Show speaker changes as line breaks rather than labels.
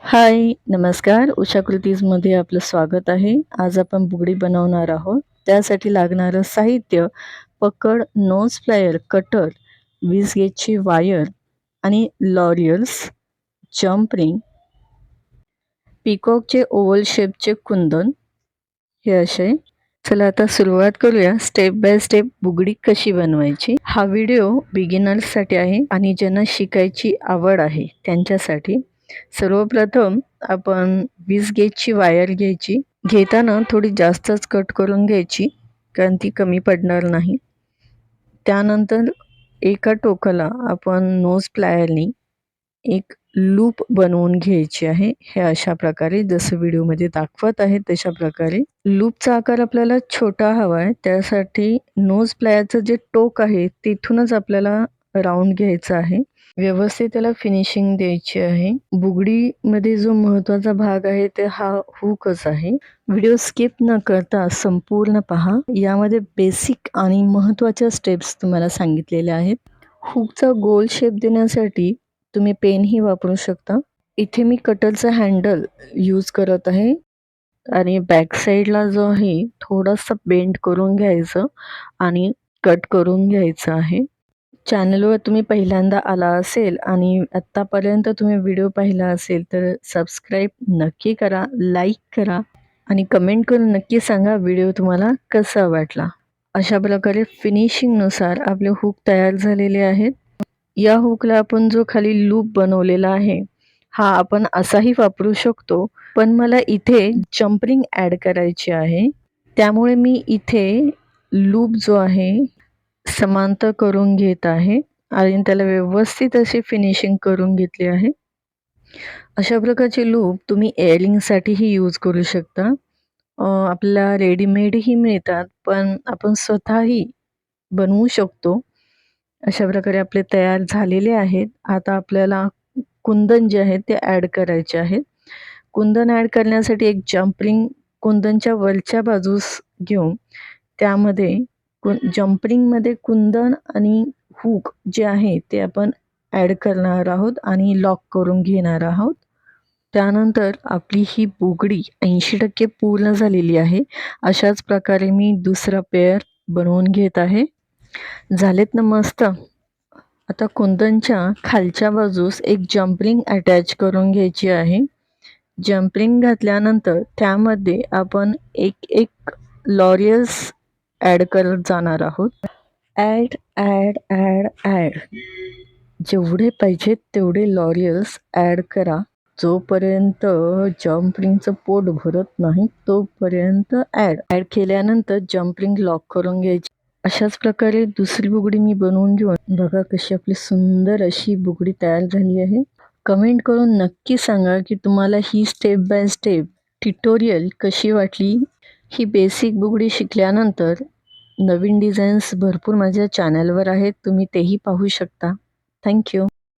हाय, नमस्कार. उषा कृतीजमध्ये आपलं स्वागत आहे. आज आपण बुगडी बनवणार आहोत. त्यासाठी लागणारं साहित्य: पकड, नोज प्लायर, कटर, 20 गेजची वायर आणि लॉरियल्स, जंप रिंग, पिकॉकचे ओव्हल शेपचे कुंदन हे असे. चला आता सुरुवात करूया स्टेप बाय स्टेप बुगडी कशी बनवायची. हा व्हिडिओ बिगिनर्ससाठी आहे आणि ज्यांना शिकायची आवड आहे त्यांच्यासाठी. सर्वप्रथम आपण 20 गेजची वायर घ्यायची. घेताना थोडी जास्तच कट करून घ्यायची कारण ती कमी पडणार नाही. त्यानंतर एका टोकाला आपण नोज प्लायरनी एक लूप बनवून घ्यायची आहे. हे अशा प्रकारे जसं व्हिडिओमध्ये दाखवत आहे तशा प्रकारे. लूपचा आकार आपल्याला छोटा हवा आहे, त्यासाठी नोज प्लायरचं जे टोक आहे तिथूनच आपल्याला राऊंड घ्यायचं आहे. व्यवस्थित त्याला फिनिशिंग द्यायची आहे. बुगडीमध्ये जो महत्त्वाचा भाग आहे ते हा हुकच आहे. व्हिडिओ स्किप न करता संपूर्ण पहा. यामध्ये बेसिक आणि महत्त्वाच्या स्टेप्स तुम्हाला सांगितलेल्या आहेत. हुकचा गोल शेप देण्यासाठी तुम्ही पेनही वापरू शकता. इथे मी कटरचा हँडल यूज करत आहे आणि बॅक साईडला जो आहे थोडासा बेंड करून घ्यायचं आणि कट करून घ्यायचं आहे. चॅनलवर तुम्ही पहिल्यांदा आला असेल आणि आत्तापर्यंत तुम्ही व्हिडिओ पाहिला असेल तर सबस्क्राईब नक्की करा, लाईक करा आणि कमेंट करून नक्की सांगा व्हिडिओ तुम्हाला कसा वाटला. अशा प्रकारे फिनिशिंगनुसार आपले हुक तयार झालेले आहेत. या हुकला आपण जो खाली लूप बनवलेला आहे हा आपण असाही वापरू शकतो, पण मला इथे जंपरिंग ॲड करायची आहे. त्यामुळे मी इथे लूप जो आहे समांतर करून घेत आहे आणि त्याला व्यवस्थित अशी फिनिशिंग करून घेतली आहे. अशा प्रकारचे लूप तुम्ही एअरिंगसाठीही यूज करू शकता. आपल्याला रेडीमेडही मिळतात, पण आपण स्वतःही बनवू शकतो. अशा प्रकारे आपले तयार झालेले आहेत. आता आपल्याला कुंदन जे आहेत ते ॲड करायचे आहेत. कुंदन ॲड करण्यासाठी एक जंप रिंग कुंदनच्या वरच्या बाजूस घेऊन त्यामध्ये जंप रिंगमध्ये कुंदन आणि हुक जे आहे ते आपण ॲड करणार आहोत आणि लॉक करून घेणार आहोत. त्यानंतर आपली ही बुगडी 80% पूर्ण झालेली आहे. अशाच प्रकारे मी दुसरा पेअर बनवून घेत आहे. झालेत ना मस्त. आता कुंदनच्या खालच्या बाजूस एक जंप रिंग अटॅच करून घ्यायची आहे. जंप रिंग घातल्यानंतर त्यामध्ये आपण एक लॉरियल्स ॲड करत जाणार आहोत. ॲड जेवढे पाहिजेत तेवढे लॉरियल्स ॲड करा. जोपर्यंत जंप रिंगचं पोट भरत नाही तोपर्यंत ॲड केल्यानंतर जंप रिंग लॉक करून घ्यायची. अशाच प्रकारे दुसरी बुगडी मी बनवून घेऊन बघा कशी आपली सुंदर अशी बुगडी तयार झाली आहे. कमेंट करून नक्की सांगा की तुम्हाला ही स्टेप बाय स्टेप ट्युटोरियल कशी वाटली. ही बेसिक बुगडी शिकल्यानंतर नवीन डिझाईन्स भरपूर माझ्या चॅनलवर आहेत, तुम्ही तेही पाहू शकता. थँक्यू.